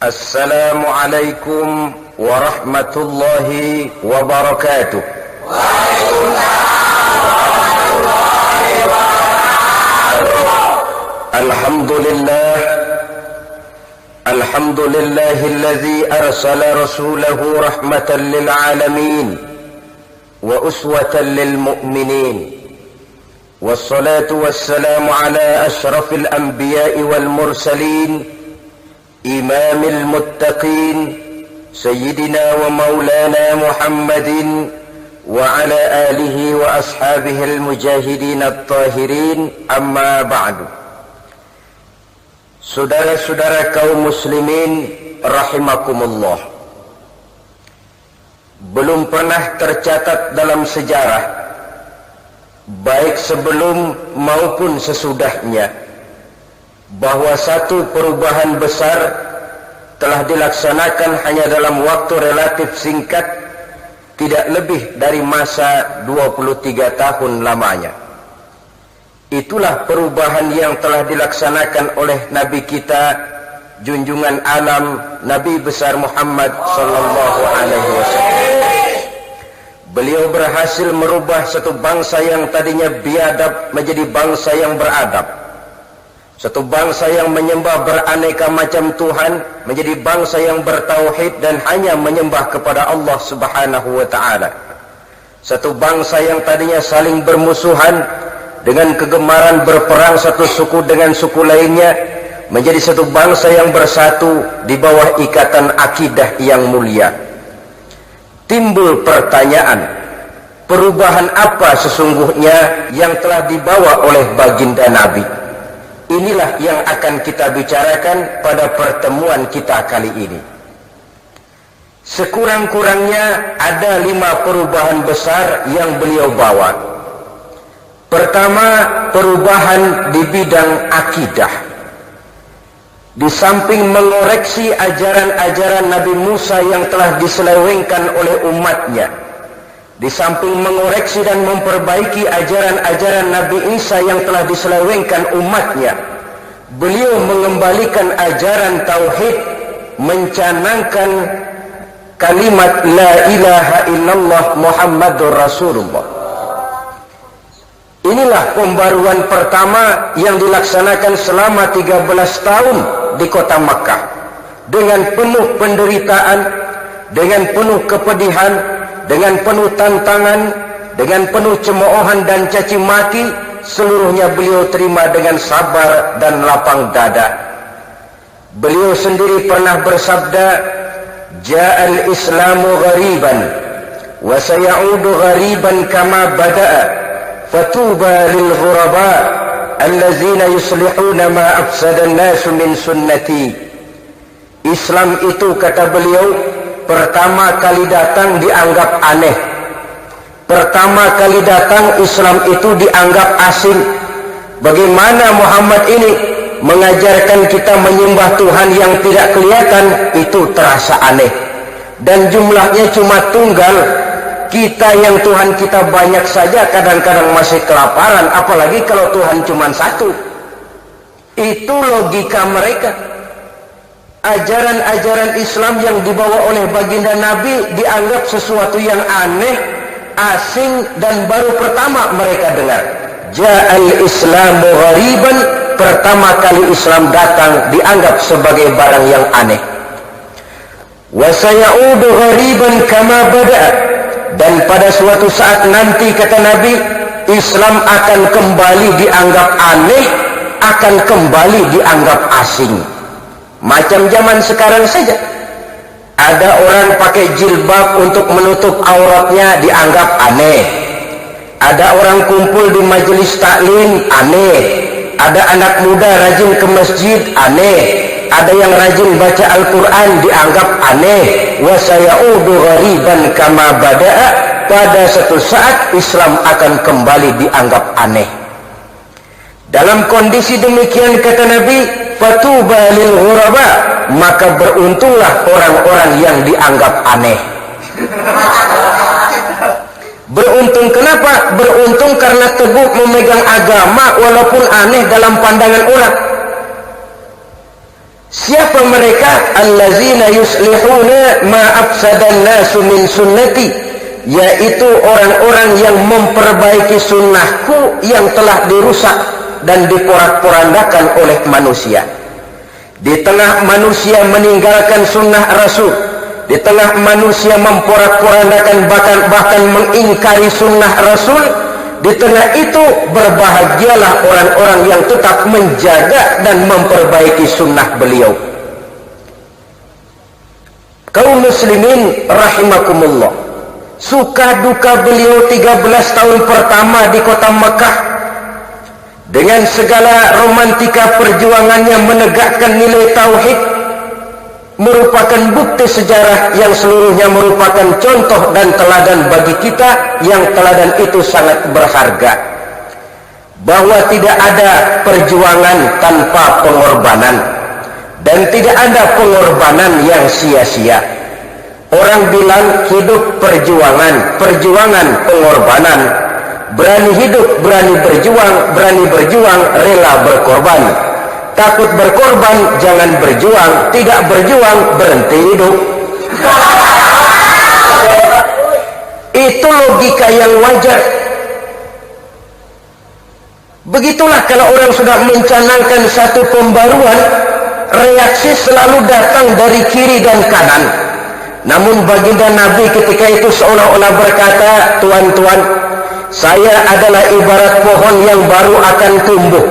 Assalamualaikum warahmatullahi wabarakatuh. Waalaikumsalam warahmatullahi wabarakatuh. Alhamdulillahilladzi arsala rasulahu rahmatan lil alamin wa uswatan lil mu'minin. Wassalatu wassalamu ala asyrafil anbiya'i wal mursalin, إمام المتقين سيدنا ومولانا محمد وعلى آله وأصحابه المجاهدين الطاهرين أما بعد. Saudara-saudara kaum muslimin rahimakumullah, belum pernah tercatat dalam sejarah, baik sebelum maupun sesudahnya, bahwa satu perubahan besar telah dilaksanakan hanya dalam waktu relatif singkat, tidak lebih dari masa 23 tahun lamanya. Itulah perubahan yang telah dilaksanakan oleh Nabi kita, junjungan alam Nabi besar Muhammad sallallahu alaihi wasallam. Beliau berhasil merubah satu bangsa yang tadinya biadab menjadi bangsa yang beradab. Satu bangsa yang menyembah beraneka macam Tuhan menjadi bangsa yang bertauhid dan hanya menyembah kepada Allah Subhanahu wa taala. Satu bangsa yang tadinya saling bermusuhan dengan kegemaran berperang satu suku dengan suku lainnya menjadi satu bangsa yang bersatu di bawah ikatan akidah yang mulia. Timbul pertanyaan, perubahan apa sesungguhnya yang telah dibawa oleh baginda Nabi? Inilah yang akan kita bicarakan pada pertemuan kita kali ini. Sekurang-kurangnya ada 5 perubahan besar yang beliau bawa. Pertama, perubahan di bidang akidah. Di samping mengoreksi ajaran-ajaran Nabi Musa yang telah diselewengkan oleh umatnya, di samping mengoreksi dan memperbaiki ajaran-ajaran Nabi Isa yang telah diselewengkan umatnya, beliau mengembalikan ajaran tauhid, mencanangkan kalimat la ilaha illallah Muhammadur Rasulullah. Inilah pembaruan pertama yang dilaksanakan selama 13 tahun di kota Makkah, dengan penuh penderitaan, dengan penuh kepedihan, dengan penuh tantangan, dengan penuh cemoohan dan caci maki, seluruhnya beliau terima dengan sabar dan lapang dada. Beliau sendiri pernah bersabda, "Ja'al Islamu ghariban wa sayaudu ghariban kama bada'a, fatuba lil ghuraba allazina yuslihuna ma afsada an-nas min sunnati." Islam itu, kata beliau, pertama kali datang dianggap aneh. Pertama kali datang Islam itu dianggap asing. Bagaimana Muhammad ini mengajarkan kita menyembah Tuhan yang tidak kelihatan? Itu terasa aneh. Dan jumlahnya cuma tunggal. Kita yang Tuhan kita banyak saja kadang-kadang masih kelaparan, apalagi kalau Tuhan cuma satu. Itu logika mereka. Ajaran-ajaran Islam yang dibawa oleh baginda Nabi dianggap sesuatu yang aneh, asing, dan baru pertama mereka dengar. Ja'al Islamu ghariban, pertama kali Islam datang dianggap sebagai barang yang aneh. Wa sayaudu ghariban kama bada'a, dan pada suatu saat nanti, kata Nabi, Islam akan kembali dianggap aneh, akan kembali dianggap asing. Macam zaman sekarang saja, ada orang pakai jilbab untuk menutup auratnya dianggap aneh. Ada orang kumpul di majelis taklim, aneh. Ada anak muda rajin ke masjid, aneh. Ada yang rajin baca Al-Quran dianggap aneh. Wa sayaudu ghariban kama bada'a, pada satu saat Islam akan kembali dianggap aneh. Dalam kondisi demikian, kata Nabi, fatuba lil ghuraba, maka beruntunglah orang-orang yang dianggap aneh. Beruntung kenapa? Beruntung karena teguh memegang agama walaupun aneh dalam pandangan orang. Siapa mereka? Allazina yuslihuna ma afsadan nasu min sunnati, yaitu orang-orang yang memperbaiki sunnahku yang telah dirusak dan diporak-porandakan oleh manusia. Di tengah manusia meninggalkan sunnah Rasul, di tengah manusia memporak-porandakan bahkan mengingkari sunnah Rasul, di tengah itu berbahagialah orang-orang yang tetap menjaga dan memperbaiki sunnah beliau. Kaum muslimin rahimakumullah, suka duka beliau 13 tahun pertama di kota Mekah, dengan segala romantika perjuangannya menegakkan nilai tauhid, merupakan bukti sejarah yang seluruhnya merupakan contoh dan teladan bagi kita, yang teladan itu sangat berharga. Bahwa tidak ada perjuangan tanpa pengorbanan, dan tidak ada pengorbanan yang sia-sia. Orang bilang hidup perjuangan, perjuangan pengorbanan. Berani hidup, berani berjuang, rela berkorban. Takut berkorban, jangan berjuang. Tidak berjuang, berhenti hidup. Itu logika yang wajar. Begitulah kalau orang sudah mencanangkan satu pembaruan, reaksi selalu datang dari kiri dan kanan. Namun baginda Nabi ketika itu seolah-olah berkata, tuan-tuan, saya adalah ibarat pohon yang baru akan tumbuh.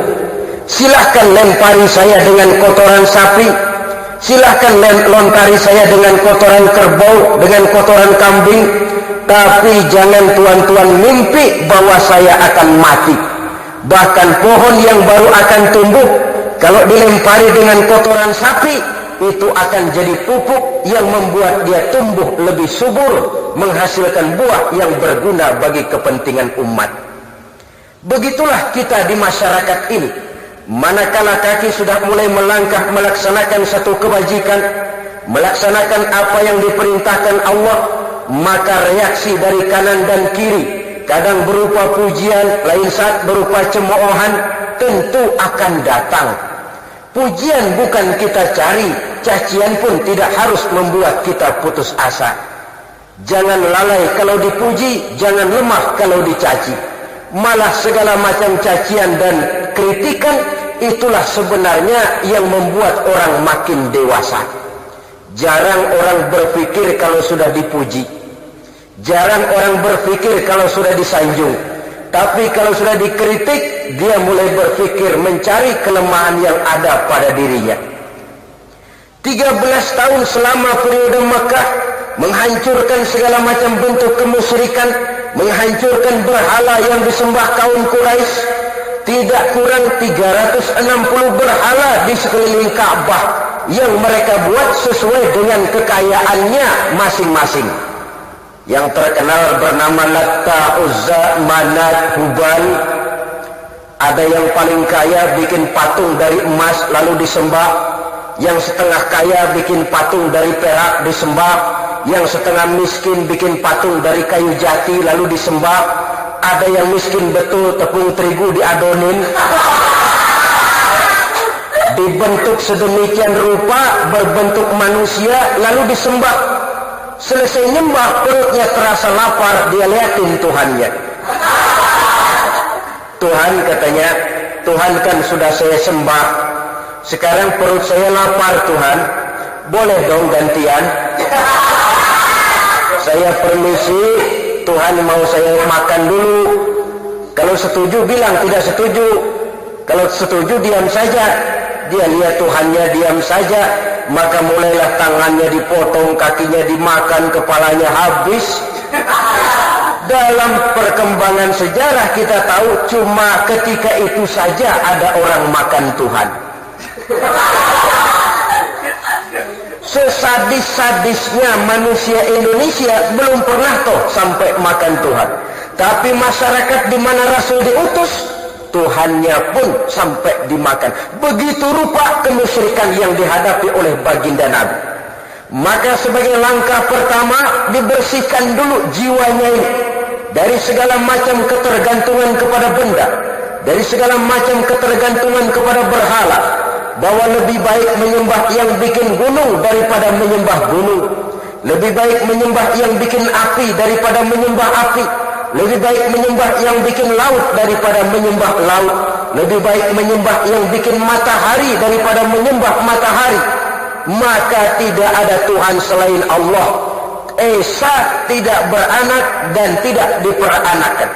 Silahkan lempari saya dengan kotoran sapi, silahkan lontari saya dengan kotoran kerbau, dengan kotoran kambing, tapi jangan tuan-tuan mimpi bahwa saya akan mati. Bahkan pohon yang baru akan tumbuh, kalau dilempari dengan kotoran sapi, itu akan jadi pupuk yang membuat dia tumbuh lebih subur, menghasilkan buah yang berguna bagi kepentingan umat. Begitulah kita di masyarakat ini. Manakala kaki sudah mulai melangkah melaksanakan satu kebajikan, melaksanakan apa yang diperintahkan Allah, maka reaksi dari kanan dan kiri, kadang berupa pujian, lain saat berupa cemoohan, tentu akan datang. Pujian bukan kita cari, cacian pun tidak harus membuat kita putus asa. Jangan lalai kalau dipuji, jangan lemah kalau dicaci. Malah segala macam cacian dan kritikan, itulah sebenarnya yang membuat orang makin dewasa. Jarang orang berpikir kalau sudah dipuji, jarang orang berpikir kalau sudah disanjung. Tapi kalau sudah dikritik, dia mulai berpikir mencari kelemahan yang ada pada dirinya. 13 tahun selama periode Mekah, menghancurkan segala macam bentuk kemusyrikan, menghancurkan berhala yang disembah kaum Quraisy. Tidak kurang 360 berhala di sekeliling Ka'bah yang mereka buat sesuai dengan kekayaannya masing-masing. Yang terkenal bernama Latta, Uzza, Manat, Hubal. Ada yang paling kaya bikin patung dari emas lalu disembah. Yang setengah kaya bikin patung dari perak disembah. Yang setengah miskin bikin patung dari kayu jati lalu disembah. Ada yang miskin betul, tepung terigu diadonin, dibentuk sedemikian rupa berbentuk manusia lalu disembah. Selesai nyembah, perutnya terasa lapar, dia liatin Tuhannya. Tuhan katanya, Tuhan kan sudah saya sembah, sekarang perut saya lapar Tuhan, boleh dong gantian? Saya permisi, Tuhan mau saya makan dulu. Kalau setuju bilang, tidak setuju. Kalau setuju diam saja. Dia lihat Tuhannya diam saja, maka mulailah tangannya dipotong, kakinya dimakan, kepalanya habis. Dalam perkembangan sejarah kita tahu cuma ketika itu saja ada orang makan Tuhan. Sesadis-sadisnya manusia Indonesia belum pernah toh sampai makan Tuhan. Tapi masyarakat di mana Rasul diutus, Tuhannya pun sampai dimakan. Begitu rupa kemusyrikan yang dihadapi oleh baginda Nabi. Maka sebagai langkah pertama, dibersihkan dulu jiwanya ini dari segala macam ketergantungan kepada benda, dari segala macam ketergantungan kepada berhala, bahwa lebih baik menyembah yang bikin gunung daripada menyembah gunung. Lebih baik menyembah yang bikin api daripada menyembah api. Lebih baik menyembah yang bikin laut daripada menyembah laut. Lebih baik menyembah yang bikin matahari daripada menyembah matahari. Maka tidak ada Tuhan selain Allah. Esa tidak beranak dan tidak diperanakan.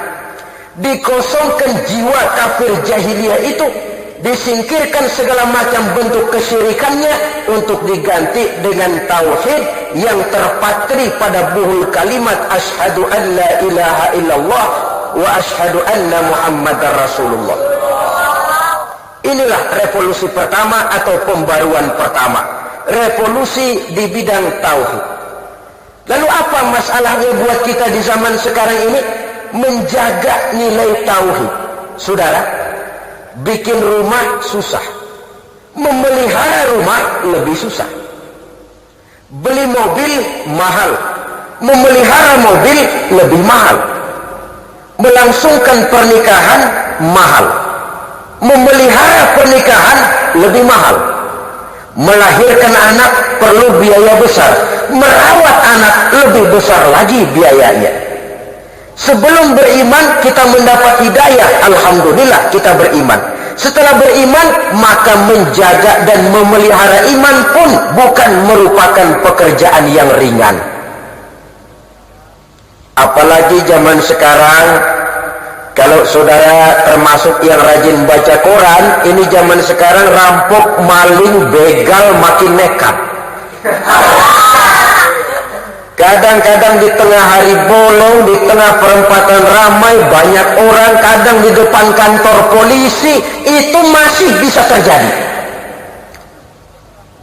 Dikosongkan jiwa kafir jahiliyah itu, disingkirkan segala macam bentuk kesyirikannya untuk diganti dengan tauhid yang terpatri pada buhul kalimat asyhadu an la ilaha illallah wa asyhadu anna muhammadar rasulullah. Inilah revolusi pertama atau pembaruan pertama, revolusi di bidang tauhid. Lalu apa masalahnya buat kita di zaman sekarang ini menjaga nilai tauhid? Saudara, bikin rumah susah, memelihara rumah lebih susah. Beli mobil mahal, memelihara mobil lebih mahal. Melangsungkan pernikahan mahal, memelihara pernikahan lebih mahal. Melahirkan anak perlu biaya besar, merawat anak lebih besar lagi biayanya. Sebelum beriman kita mendapat hidayah, alhamdulillah kita beriman. Setelah beriman, maka menjaga dan memelihara iman pun bukan merupakan pekerjaan yang ringan. Apalagi zaman sekarang, kalau saudara termasuk yang rajin baca Quran, ini zaman sekarang rampok, maling, begal makin nekat. Kadang-kadang di tengah hari bolong, di tengah perempatan ramai, banyak orang, kadang di depan kantor polisi, itu masih bisa terjadi.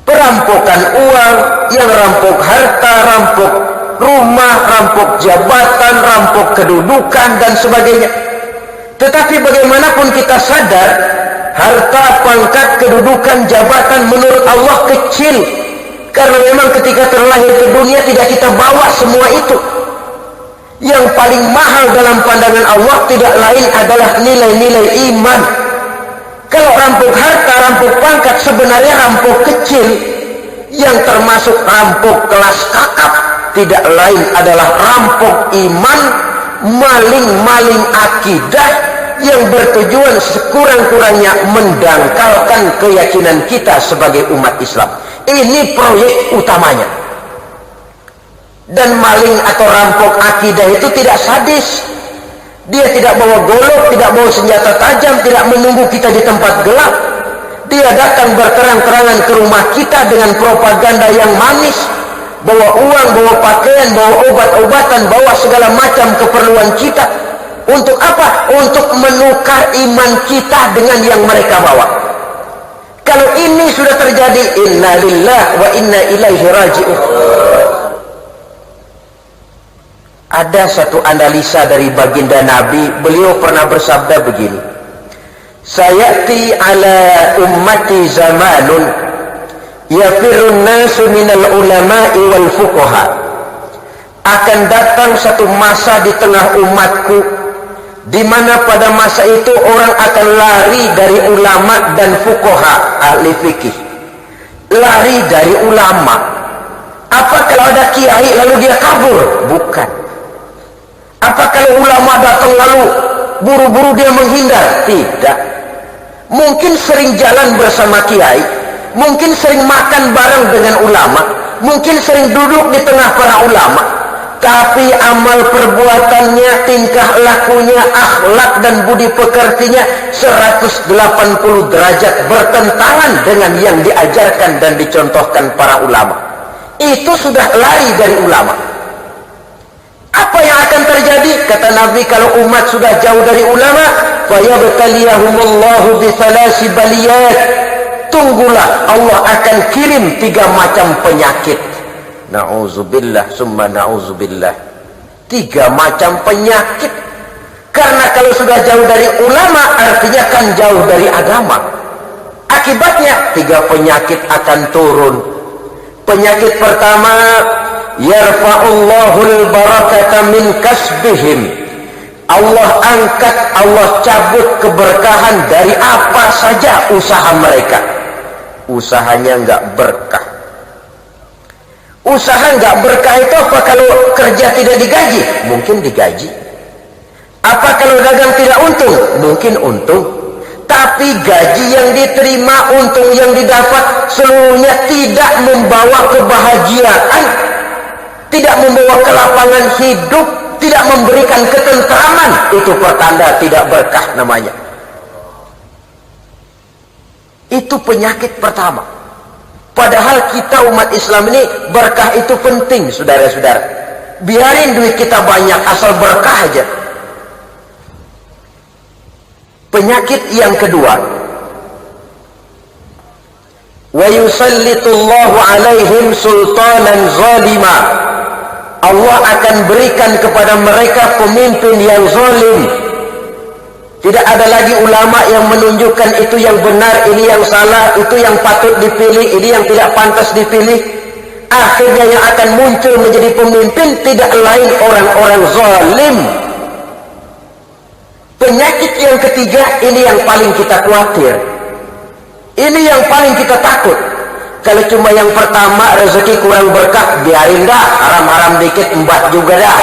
Perampokan uang, yang rampok harta, rampok rumah, rampok jabatan, rampok kedudukan, dan sebagainya. Tetapi bagaimanapun kita sadar, harta, pangkat, kedudukan, jabatan menurut Allah kecil. Karena memang ketika terlahir ke dunia tidak kita bawa semua itu. Yang paling mahal dalam pandangan Allah tidak lain adalah nilai-nilai iman. Kalau rampok harta, rampok pangkat sebenarnya rampok kecil. Yang termasuk rampok kelas kakap tidak lain adalah rampok iman, maling-maling akidah yang bertujuan sekurang-kurangnya mendangkalkan keyakinan kita sebagai umat Islam. Ini proyek utamanya. Dan maling atau rampok akidah itu tidak sadis. Dia tidak bawa golok, tidak bawa senjata tajam, tidak menunggu kita di tempat gelap. Dia datang berterang-terangan ke rumah kita dengan propaganda yang manis. Bawa uang, bawa pakaian, bawa obat-obatan, bawa segala macam keperluan kita. Untuk apa? Untuk menukar iman kita dengan yang mereka bawa. Kalau ini sudah terjadi, inna lillahi wa inna ilaihi raji'un. Ada satu analisa dari baginda Nabi, beliau pernah bersabda begini, sayati ala ummati zamanun yafirun nasu minal ulama'i wal fuqaha. Akan datang satu masa di tengah umatku, di mana pada masa itu orang akan lari dari ulama dan fuqaha, ahli fikih. Lari dari ulama. Apa kalau ada kiai lalu dia kabur? Bukan. Apa kalau ulama datang lalu buru-buru dia menghindar? Tidak. Mungkin sering jalan bersama kiai, mungkin sering makan bareng dengan ulama, mungkin sering duduk di tengah para ulama, tapi amal perbuatannya, tingkah lakunya, akhlak dan budi pekertinya 180 derajat bertentangan dengan yang diajarkan dan dicontohkan para ulama. Itu sudah lari dari ulama. Apa yang akan terjadi? Kata Nabi, kalau umat sudah jauh dari ulama, fayabtaliyahumullahu bithalasi baliyat. Tunggulah, Allah akan kirim 3 macam penyakit. Na'udzubillah summa na'udzubillah. 3 macam penyakit. Karena kalau sudah jauh dari ulama, artinya kan jauh dari agama. Akibatnya 3 penyakit akan turun. Penyakit pertama, yarfa'ullahul barakata min kasbihim. Allah angkat, Allah cabut keberkahan dari apa saja usaha mereka. usahanya nggak berkah. Usaha nggak berkah itu apa? Kalau kerja tidak digaji? Mungkin digaji. Apa kalau dagang tidak untung? Mungkin untung. Tapi gaji yang diterima, untung yang didapat, seluruhnya tidak membawa kebahagiaan, tidak membawa kelapangan hidup, tidak memberikan ketentraman. Itu pertanda tidak berkah namanya. Itu penyakit pertama. Padahal kita umat Islam ini berkah itu penting, saudara-saudara. Biarin duit kita banyak, asal berkah aja. Penyakit yang kedua, wa yusallitullahu alaihim sultanan zalima. Allah akan berikan kepada mereka pemimpin yang zalim. Tidak ada lagi ulama yang menunjukkan itu yang benar, ini yang salah, itu yang patut dipilih, ini yang tidak pantas dipilih. Akhirnya yang akan muncul menjadi pemimpin tidak lain orang-orang zalim. Penyakit yang ketiga, ini yang paling kita khawatir. Ini yang paling kita takut. Kalau cuma yang pertama rezeki kurang berkah, biarin dah, haram-haram dikit embat juga dah.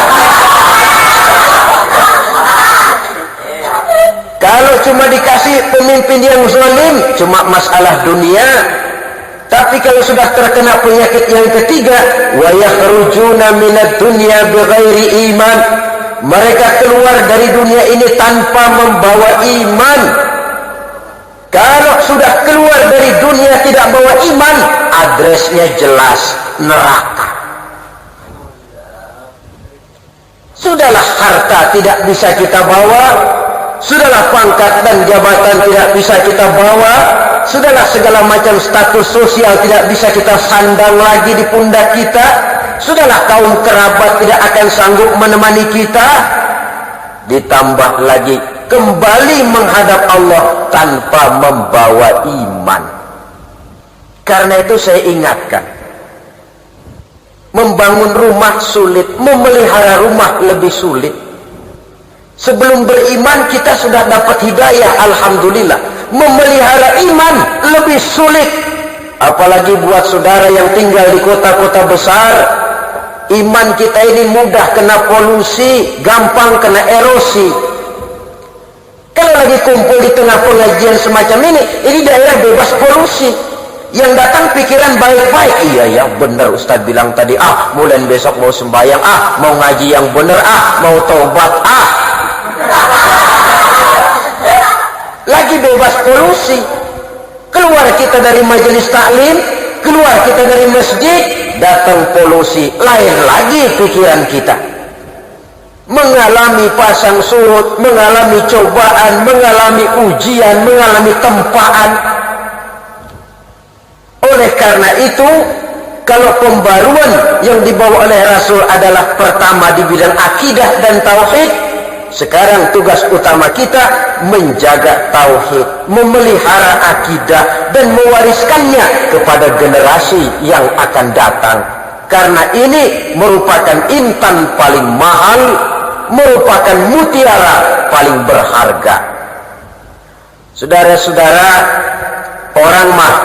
Kalau cuma dikasih pemimpin yang zalim, cuma masalah dunia. Tapi kalau sudah terkena penyakit yang ketiga, wa yakhrujuna minad dunya bighairi iman, mereka keluar dari dunia ini tanpa membawa iman. Kalau sudah keluar dari dunia tidak bawa iman, adresnya jelas, neraka. Sudahlah harta tidak bisa kita bawa, sudahlah pangkat dan jabatan tidak bisa kita bawa, sudahlah segala macam status sosial tidak bisa kita sandang lagi di pundak kita, sudahlah kaum kerabat tidak akan sanggup menemani kita. Ditambah lagi kembali menghadap Allah tanpa membawa iman. Karena itu saya ingatkan, membangun rumah sulit, memelihara rumah lebih sulit. Sebelum beriman kita sudah dapat hidayah, alhamdulillah. Memelihara iman lebih sulit, apalagi buat saudara yang tinggal di kota-kota besar. Iman kita ini mudah kena polusi, gampang kena erosi. Kalau lagi kumpul di tengah pengajian semacam ini daerah bebas polusi. Yang datang pikiran baik-baik. Iya ya, benar Ustaz bilang tadi, mulai besok mau sembahyang, mau ngaji yang benar, mau taubat, lagi bebas polusi. Keluar kita dari majelis taklim, keluar kita dari masjid, datang polusi, lain lagi pikiran kita. Mengalami pasang surut, mengalami cobaan, mengalami ujian, mengalami tempaan. Oleh karena itu, kalau pembaruan yang dibawa oleh Rasul adalah pertama di bidang akidah dan tauhid, sekarang tugas utama kita menjaga tauhid, memelihara akidah dan mewariskannya kepada generasi yang akan datang. Karena ini merupakan intan paling mahal, merupakan mutiara paling berharga. Saudara-saudara, orang mah,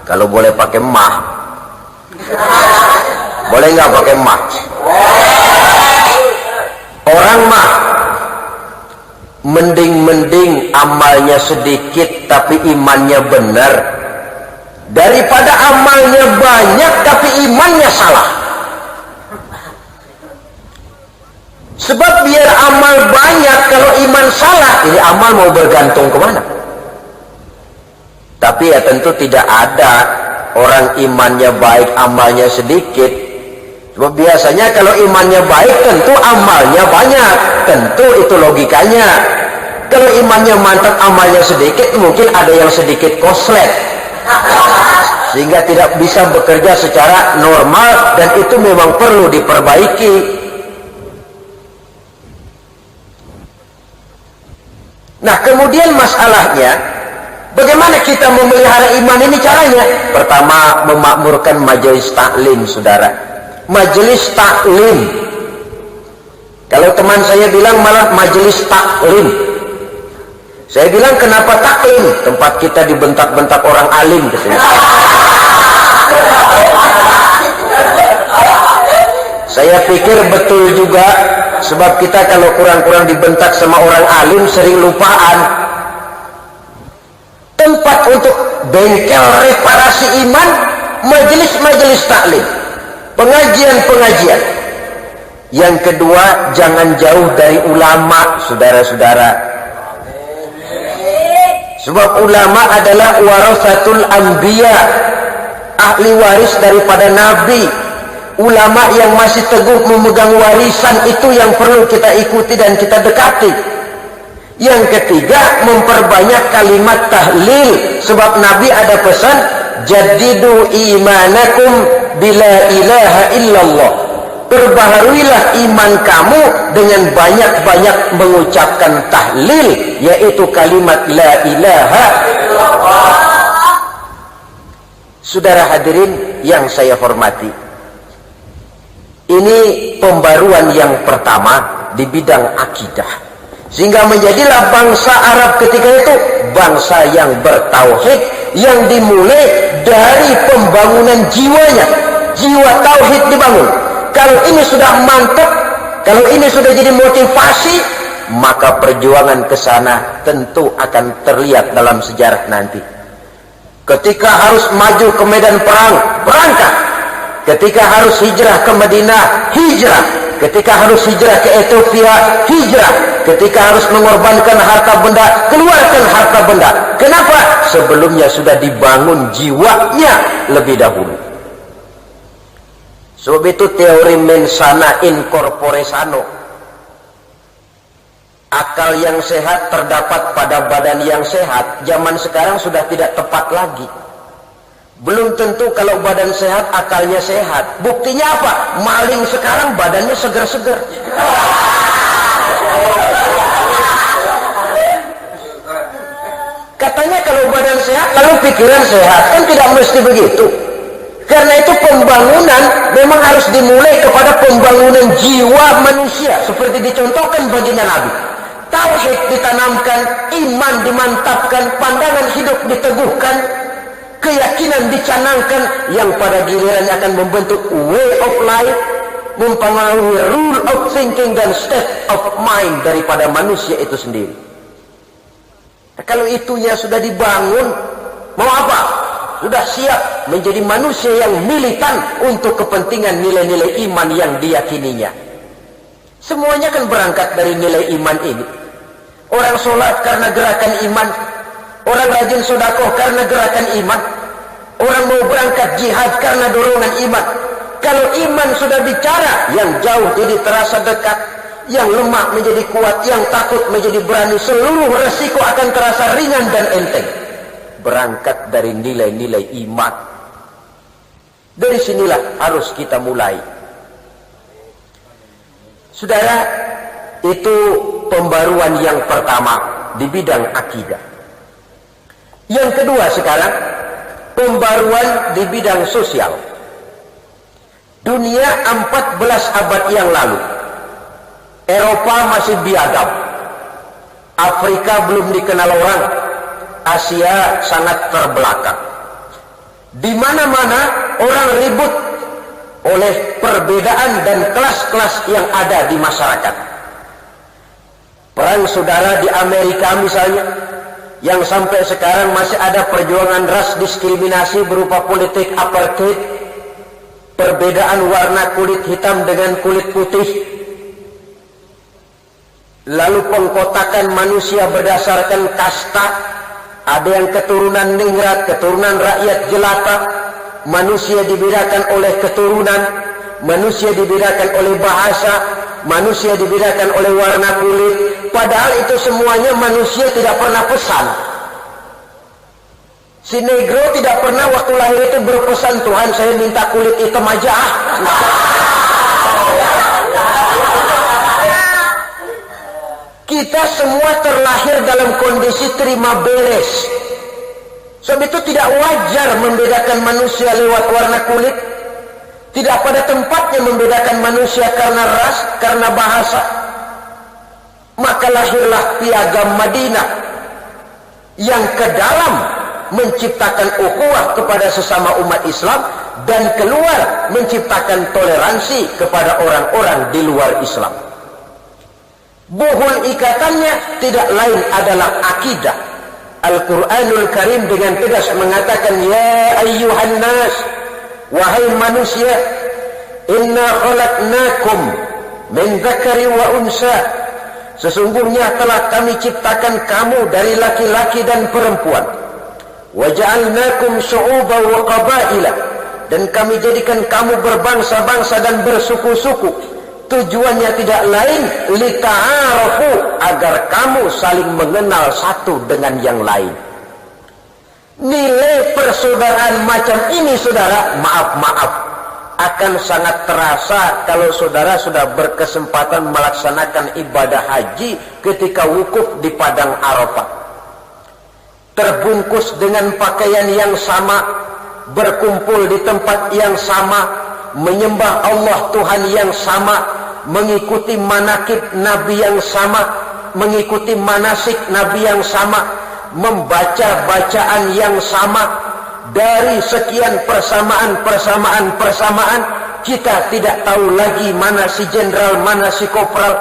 kalau boleh pakai mah, boleh nggak pakai mah? Orang mah mending amalnya sedikit tapi imannya benar, daripada amalnya banyak tapi imannya salah. Sebab biar amal banyak kalau iman salah, ini amal mau bergantung kemana? Tapi ya tentu tidak ada orang imannya baik amalnya sedikit. Sebab biasanya kalau imannya baik tentu amalnya banyak, tentu itu logikanya. Kalau imannya mantap amalnya sedikit, mungkin ada yang sedikit koslet, sehingga tidak bisa bekerja secara normal, dan itu memang perlu diperbaiki. Nah, kemudian masalahnya, bagaimana kita memelihara iman ini caranya? Pertama, memakmurkan majelis taklim, saudara. Majelis taklim. Kalau teman saya bilang malah majelis taklim. Saya bilang, kenapa taklim? Tempat kita dibentak-bentak orang alim kesini. Saya pikir betul juga, sebab kita kalau kurang-kurang dibentak sama orang alim sering lupaan. Tempat untuk bengkel reparasi iman, majelis-majelis taklim, pengajian-pengajian. Yang kedua, jangan jauh dari ulama, saudara-saudara. Sebab ulama adalah warasatul anbiya, ahli waris daripada nabi. Ulama yang masih teguh memegang warisan itu yang perlu kita ikuti dan kita dekati. Yang ketiga, memperbanyak kalimat tahlil, sebab nabi ada pesan, jadidu imanakum bila ilaha illallah. Perbaharuilah iman kamu dengan banyak-banyak mengucapkan tahlil, yaitu kalimat la ilaha illallah. Saudara hadirin yang saya hormati, ini pembaruan yang pertama di bidang akidah, sehingga menjadilah bangsa Arab ketika itu bangsa yang bertauhid, yang dimulai dari pembangunan jiwanya. Jiwa tauhid dibangun. Kalau ini sudah mantap, kalau ini sudah jadi motivasi, maka perjuangan ke sana tentu akan terlihat dalam sejarah nanti. Ketika harus maju ke medan perang, berangkat. Ketika harus hijrah ke Madinah, hijrah. Ketika harus hijrah ke Ethiopia, hijrah. Ketika harus mengorbankan harta benda, keluarkan harta benda. Kenapa? Sebelumnya sudah dibangun jiwanya lebih dahulu. Sebab itu teori mens sana in corpore sano. Akal yang sehat terdapat pada badan yang sehat. Zaman sekarang sudah tidak tepat lagi. Belum tentu kalau badan sehat, akalnya sehat. Buktinya apa? Maling sekarang badannya seger-seger. Katanya kalau badan sehat, lalu pikiran sehat. Kan tidak mesti begitu. Karena itu pembangunan memang harus dimulai kepada pembangunan jiwa manusia. Seperti dicontohkan baginda Nabi. Tauhid ditanamkan, iman dimantapkan, pandangan hidup diteguhkan, keyakinan dicanangkan, yang pada gilirannya akan membentuk way of life, mempengaruhi rule of thinking dan state of mind daripada manusia itu sendiri. Nah, kalau itunya sudah dibangun, mau apa? Sudah siap menjadi manusia yang militan untuk kepentingan nilai-nilai iman yang diyakininya. Semuanya kan berangkat dari nilai iman ini. Orang sholat karena gerakan iman, orang rajin sedekah karena gerakan iman, orang mau berangkat jihad karena dorongan iman. Kalau iman sudah bicara, yang jauh jadi terasa dekat, yang lemah menjadi kuat, yang takut menjadi berani, seluruh resiko akan terasa ringan dan enteng. Berangkat dari nilai-nilai iman. Dari sinilah harus kita mulai. Saudara, itu pembaruan yang pertama di bidang akidah. Yang kedua sekarang, pembaruan di bidang sosial. Dunia 14 abad yang lalu, Eropa masih biadab, Afrika belum dikenal orang, Asia sangat terbelakang. Di mana-mana orang ribut oleh perbedaan dan kelas-kelas yang ada di masyarakat. Perang saudara di Amerika misalnya, yang sampai sekarang masih ada perjuangan ras diskriminasi berupa politik apartheid, perbedaan warna kulit hitam dengan kulit putih, lalu pengkotakan manusia berdasarkan kasta. Ada yang keturunan ningrat, keturunan rakyat jelata. Manusia dibedakan oleh keturunan, manusia dibedakan oleh bahasa, manusia dibedakan oleh warna kulit. Padahal itu semuanya manusia tidak pernah pesan. Si negro tidak pernah waktu lahir itu berpesan, Tuhan saya minta kulit hitam aja. Kita semua terlahir dalam kondisi terima beres. Sebab itu tidak wajar membedakan manusia lewat warna kulit. Tidak pada tempatnya membedakan manusia karena ras, karena bahasa. Maka lahirlah Piagam Madinah yang ke dalam menciptakan ukhuwah kepada sesama umat Islam, dan keluar menciptakan toleransi kepada orang-orang di luar Islam. Buhul ikatannya tidak lain adalah akidah. Al-Quranul Karim dengan tegas mengatakan, ya ayyuhan nas, wahai manusia, inna khalaqnakum min dzakari wa unsa, sesungguhnya telah kami ciptakan kamu dari laki-laki dan perempuan. Wa ja'alnakum syu'uban wa qabaila, dan kami jadikan kamu berbangsa-bangsa dan bersuku-suku. Tujuannya tidak lain lita'arafu, agar kamu saling mengenal satu dengan yang lain. Nilai persaudaraan macam ini, saudara, maaf, akan sangat terasa kalau saudara sudah berkesempatan melaksanakan ibadah haji ketika wukuf di padang Arafah. Terbungkus dengan pakaian yang sama, berkumpul di tempat yang sama, menyembah Allah Tuhan yang sama, mengikuti manakib Nabi yang sama, mengikuti manasik Nabi yang sama, membaca bacaan yang sama. Dari sekian persamaan, kita tidak tahu lagi mana si jenderal, mana si kopral.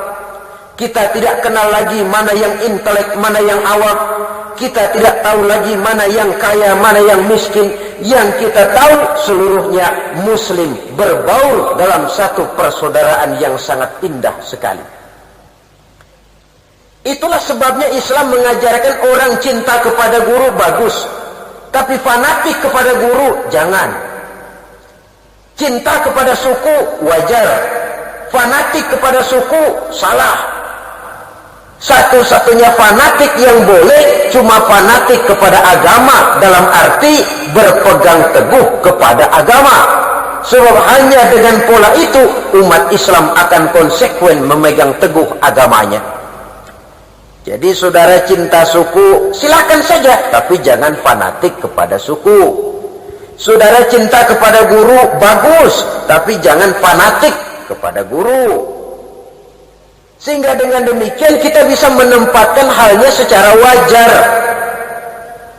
Kita tidak kenal lagi mana yang intelek, mana yang awam. Kita tidak tahu lagi mana yang kaya, mana yang miskin. Yang kita tahu seluruhnya muslim, berbaur dalam satu persaudaraan yang sangat indah sekali. Itulah sebabnya Islam mengajarkan orang cinta kepada guru bagus, tapi fanatik kepada guru jangan. Cinta kepada suku wajar, fanatik kepada suku salah. Satu-satunya fanatik yang boleh cuma fanatik kepada agama, dalam arti berpegang teguh kepada agama. Sebab hanya dengan pola itu umat Islam akan konsekuen memegang teguh agamanya. Jadi saudara cinta suku silakan saja, tapi jangan fanatik kepada suku. Saudara cinta kepada guru bagus, tapi jangan fanatik kepada guru. Sehingga dengan demikian kita bisa menempatkan halnya secara wajar,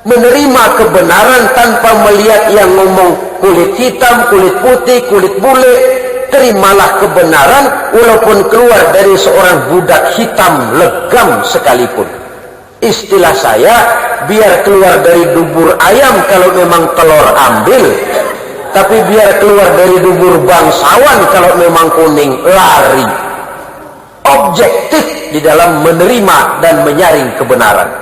menerima kebenaran tanpa melihat yang ngomong kulit hitam, kulit putih, kulit bule. Terimalah kebenaran walaupun keluar dari seorang budak hitam legam sekalipun. Istilah saya, biar keluar dari dubur ayam kalau memang telur ambil, tapi biar keluar dari dubur bangsawan kalau memang kuning lari. Objektif di dalam menerima dan menyaring kebenaran.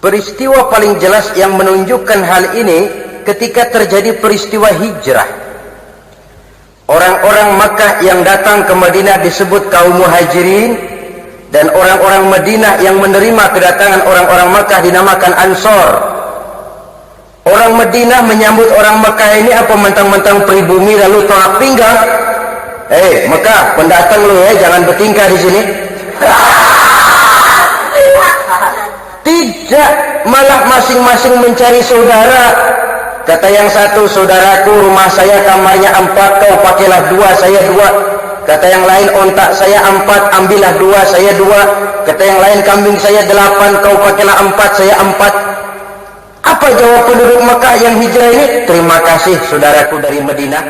Peristiwa paling jelas yang menunjukkan hal ini ketika terjadi peristiwa hijrah. Orang-orang Makkah yang datang ke Madinah disebut kaum muhajirin, dan orang-orang Madinah yang menerima kedatangan orang-orang Makkah dinamakan Ansor. Orang Madinah menyambut orang Makkah ini apa mentang-mentang pribumi lalu tolak pinggang. Makkah, pendatang lu ya, jangan bertingkah di sini. Tidak, malah masing-masing mencari saudara. Kata yang satu, saudaraku rumah saya kamarnya 4, kau pakailah 2, saya 2. Kata yang lain, ontak saya 4, ambillah 2, saya 2. Kata yang lain, kambing saya 8, kau pakailah 4, saya 4. Apa jawab penduduk Mekah yang hijrah ini? Terima kasih saudaraku dari Madinah,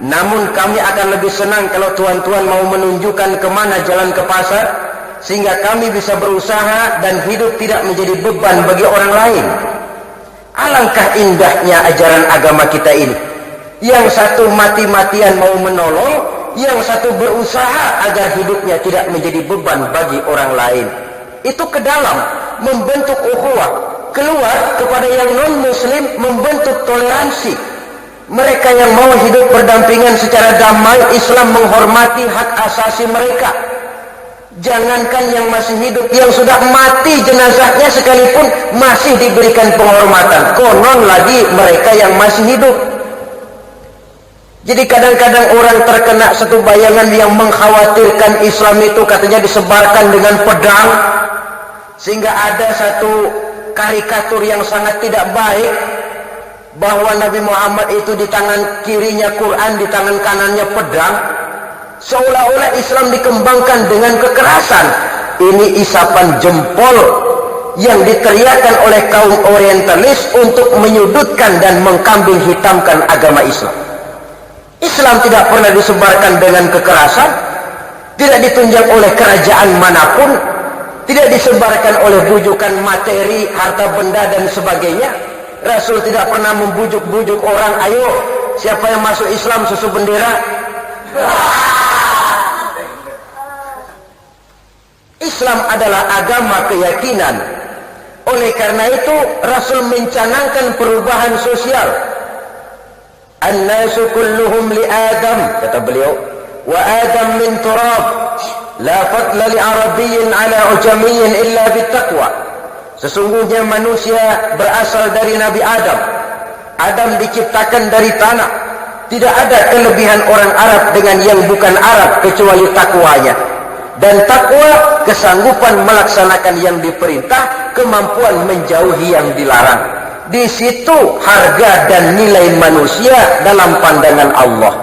namun kami akan lebih senang kalau tuan-tuan mau menunjukkan kemana jalan ke pasar, sehingga kami bisa berusaha dan hidup tidak menjadi beban bagi orang lain. Alangkah indahnya ajaran agama kita ini. Yang satu mati-matian mau menolong, yang satu berusaha agar hidupnya tidak menjadi beban bagi orang lain. Itu ke dalam membentuk ukhuwah, keluar kepada yang non-muslim membentuk toleransi. Mereka yang mau hidup berdampingan secara damai, Islam menghormati hak asasi mereka. Jangankan yang masih hidup, yang sudah mati jenazahnya sekalipun masih diberikan penghormatan. Konon lagi mereka yang masih hidup. Jadi kadang-kadang orang terkena satu bayangan yang mengkhawatirkan Islam itu katanya disebarkan dengan pedang, sehingga ada satu karikatur yang sangat tidak baik bahwa Nabi Muhammad itu di tangan kirinya Quran, di tangan kanannya pedang. Seolah-olah Islam dikembangkan dengan kekerasan. Ini isapan jempol yang diteriakan oleh kaum orientalis untuk menyudutkan dan mengkambing hitamkan agama Islam. Islam tidak pernah disebarkan dengan kekerasan, tidak ditunjang oleh kerajaan manapun, tidak disebarkan oleh bujukan materi, harta benda dan sebagainya. Rasul tidak pernah membujuk-bujuk orang, ayo siapa yang masuk Islam susu bendera. Islam adalah agama keyakinan. Oleh karena itu Rasul mencanangkan perubahan sosial. An-nasu kulluhum li Adam, kata beliau, wa Adam min turab, la fadla li arabiyyin ala ujamiyyin illa bittaqwa. Sesungguhnya manusia berasal dari Nabi Adam. Adam diciptakan dari tanah. Tidak ada kelebihan orang Arab dengan yang bukan Arab kecuali takwanya. Dan takwa kesanggupan melaksanakan yang diperintah, kemampuan menjauhi yang dilarang. Di situ harga dan nilai manusia dalam pandangan Allah.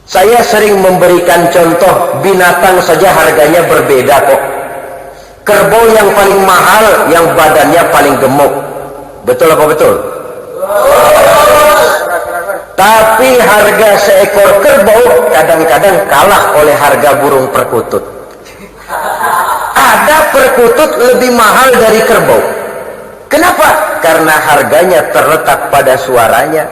Saya sering memberikan contoh, binatang saja harganya berbeda kok. Kerbau yang paling mahal, yang badannya paling gemuk. Betul apa betul? Tapi harga seekor kerbau kadang-kadang kalah oleh harga burung perkutut. Ada perkutut lebih mahal dari kerbau. Kenapa? Karena harganya terletak pada suaranya.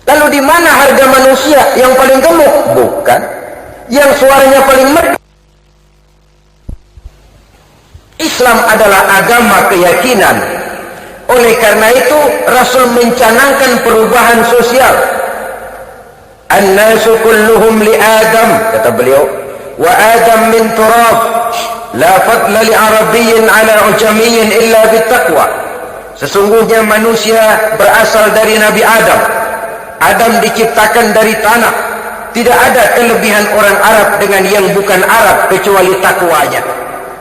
Lalu di mana harga manusia yang paling gemuk? Bukan. Yang suaranya paling merdu. Islam adalah agama keyakinan. Oleh karena itu Rasul mencanangkan perubahan sosial. An-nasu kulluhum li Adam, kata beliau, wa Adam min turab, la fadla li arabiyyin ala ujamiyyin illa bittaqwa. Sesungguhnya manusia berasal dari Nabi Adam. Adam diciptakan dari tanah. Tidak ada kelebihan orang Arab dengan yang bukan Arab kecuali takwanya.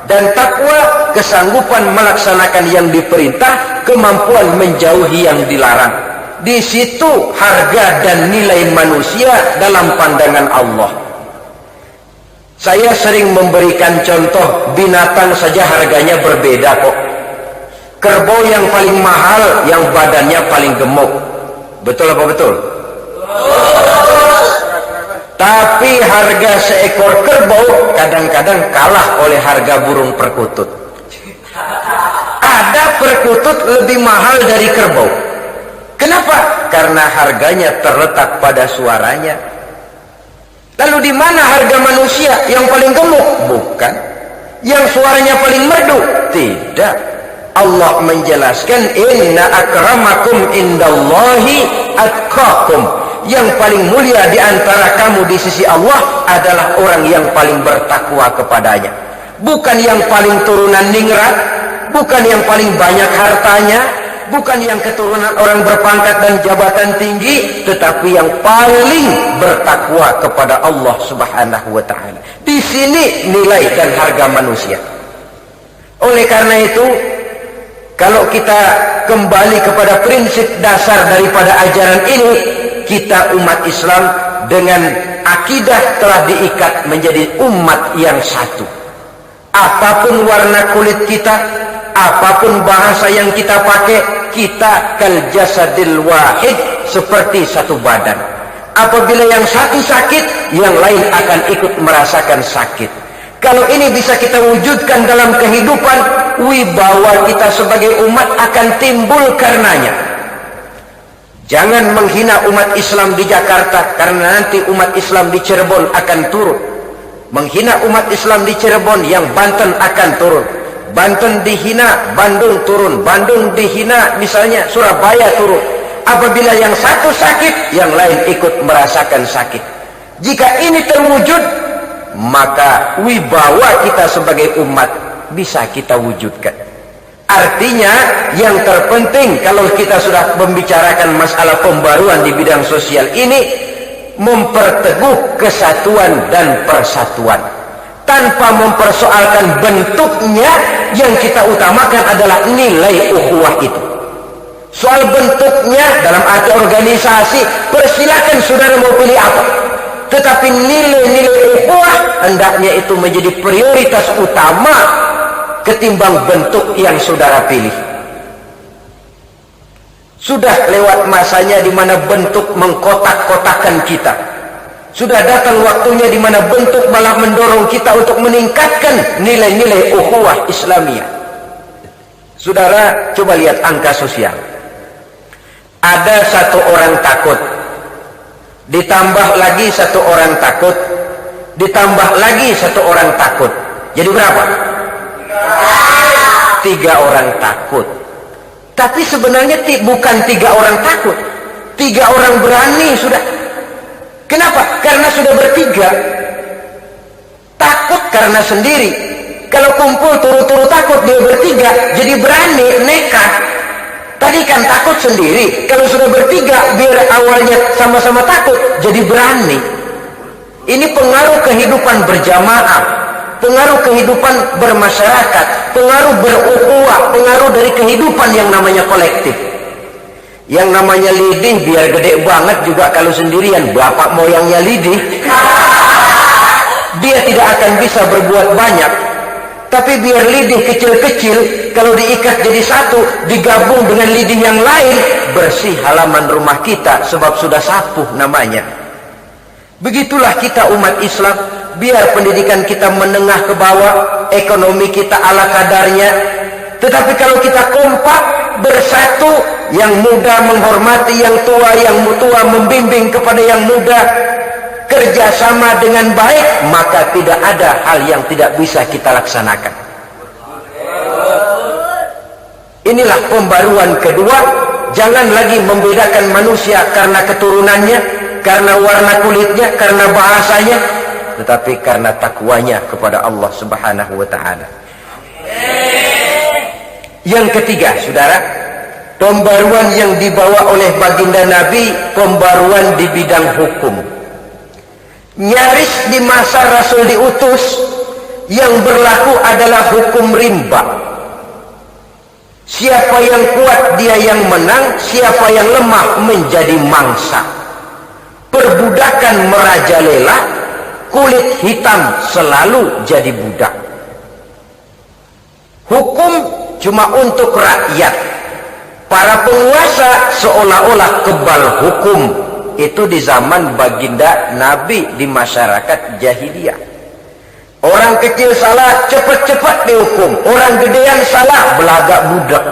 Dan takwa kesanggupan melaksanakan yang diperintah, kemampuan menjauhi yang dilarang. Di situ harga dan nilai manusia dalam pandangan Allah. Saya sering memberikan contoh, binatang saja harganya berbeda kok. Kerbau yang paling mahal, yang badannya paling gemuk. Betul apa betul? Tapi harga seekor kerbau kadang-kadang kalah oleh harga burung perkutut. Ada perkutut lebih mahal dari kerbau. Kenapa? Karena harganya terletak pada suaranya. Lalu di mana harga manusia yang paling gemuk? Bukan. Yang suaranya paling merdu? Tidak. Allah menjelaskan, inna akramakum indallahi atqakum. Yang paling mulia di antara kamu di sisi Allah adalah orang yang paling bertakwa kepadanya. Bukan yang paling turunan ningrat, bukan yang paling banyak hartanya, bukan yang keturunan orang berpangkat dan jabatan tinggi, tetapi yang paling bertakwa kepada Allah Subhanahu wa ta'ala. Di sini nilai dan harga manusia. Oleh karena itu, kalau kita kembali kepada prinsip dasar daripada ajaran ini, kita umat Islam dengan akidah telah diikat menjadi umat yang satu. Apapun warna kulit kita, apapun bahasa yang kita pakai, kita kal jasadil wahid, seperti satu badan. Apabila yang satu sakit, yang lain akan ikut merasakan sakit. Kalau ini bisa kita wujudkan dalam kehidupan, wibawa kita sebagai umat akan timbul karenanya. Jangan menghina umat Islam di Jakarta, karena nanti umat Islam di Cirebon akan turun. Menghina umat Islam di Cirebon, yang Banten akan turun. Banten dihina, Bandung turun. Bandung dihina, misalnya Surabaya turun. Apabila yang satu sakit, yang lain ikut merasakan sakit. Jika ini terwujud, maka wibawa kita sebagai umat bisa kita wujudkan. Artinya yang terpenting kalau kita sudah membicarakan masalah pembaruan di bidang sosial ini, memperteguh kesatuan dan persatuan tanpa mempersoalkan bentuknya. Yang kita utamakan adalah nilai ukhuwah itu. Soal bentuknya dalam arti organisasi, persilakan saudara mau pilih apa, tetapi nilai-nilai ukhuwah hendaknya itu menjadi prioritas utama. ketimbang bentuk yang saudara pilih. Sudah lewat masanya di mana bentuk mengkotak-kotakan kita. Sudah datang waktunya di mana bentuk malah mendorong kita untuk meningkatkan nilai-nilai ukhuwah Islamiyah. Saudara, coba lihat angka sosial. Ada satu orang takut, ditambah lagi satu orang takut, ditambah lagi satu orang takut. Jadi berapa? 3 orang takut. Tapi sebenarnya bukan 3 orang takut, 3 orang berani sudah. Kenapa? Karena sudah bertiga. Takut karena sendiri. Kalau kumpul turu-turu takut, dia bertiga, jadi berani, nekat. Tadi kan takut sendiri. Kalau sudah bertiga, biar awalnya sama-sama takut, jadi berani. Ini pengaruh kehidupan berjamaah, pengaruh kehidupan bermasyarakat, pengaruh berukhuwah, pengaruh dari kehidupan yang namanya kolektif. Yang namanya lidih biar gede banget juga kalau sendirian, bapak moyangnya lidih, dia tidak akan bisa berbuat banyak. Tapi biar lidih kecil-kecil, kalau diikat jadi satu, digabung dengan lidih yang lain, bersih halaman rumah kita, sebab sudah sapuh namanya. Begitulah kita umat Islam, biar pendidikan kita menengah ke bawah, ekonomi kita ala kadarnya. Tetapi kalau kita kompak, bersatu, yang muda menghormati yang tua membimbing kepada yang muda, kerjasama dengan baik, maka tidak ada hal yang tidak bisa kita laksanakan. Inilah pembaruan kedua. Jangan lagi membedakan manusia karena keturunannya, karena warna kulitnya, karena bahasanya, tetapi karena takwanya kepada Allah Subhanahu wa ta'ala. Yang ketiga, saudara, pembaruan yang dibawa oleh baginda Nabi, pembaruan di bidang hukum. Nyaris di masa Rasul diutus, yang berlaku adalah hukum rimba. Siapa yang kuat dia yang menang, siapa yang lemah menjadi mangsa. Perbudakan merajalela, kulit hitam selalu jadi budak. Hukum cuma untuk rakyat. Para penguasa seolah-olah kebal hukum. Itu di zaman baginda Nabi di masyarakat jahiliyah. Orang kecil salah cepat-cepat dihukum, orang gedean salah belagak budak.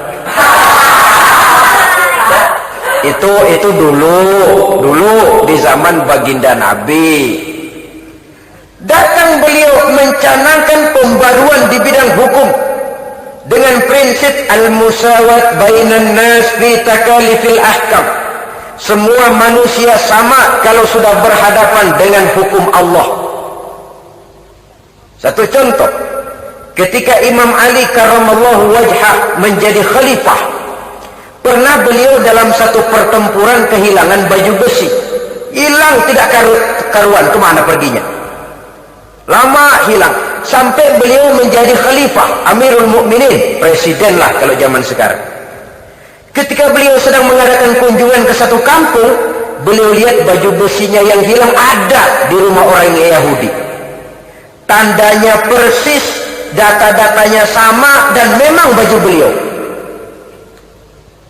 Itu dulu di zaman baginda Nabi. Datang beliau mencanangkan pembaruan di bidang hukum dengan prinsip al-musawat bainan nas fi takalifil ahkam. Semua manusia sama kalau sudah berhadapan dengan hukum Allah. Satu contoh, ketika Imam Ali karramallahu wajhah menjadi khalifah, pernah beliau dalam satu pertempuran kehilangan baju besi. Hilang tidak karuan, kemana perginya? Lama hilang, sampai beliau menjadi khalifah, Amirul Mukminin, presiden lah kalau zaman sekarang. Ketika beliau sedang mengadakan kunjungan ke satu kampung, beliau lihat baju besinya yang hilang ada di rumah orang Yahudi. Tandanya persis, data-datanya sama, dan memang baju beliau.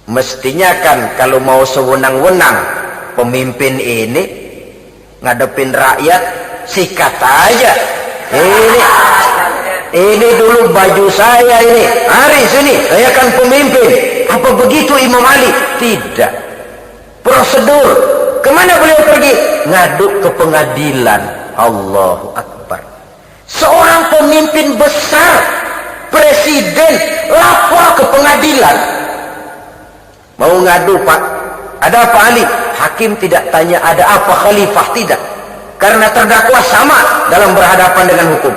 Mestinya kan kalau mau sewenang-wenang, pemimpin ini ngadepin rakyat, sikat aja. Ini dulu baju saya ini. Hari sini, saya kan pemimpin. Apa begitu Imam Ali? Tidak. Prosedur. Kemana beliau pergi? Ngadu ke pengadilan. Allahu Akbar. Seorang pemimpin besar, presiden, lapor ke pengadilan. Mau ngadu, Pak? Ada apa Ali? Hakim tidak tanya ada apa, khalifah tidak. Karena terdakwa sama dalam berhadapan dengan hukum.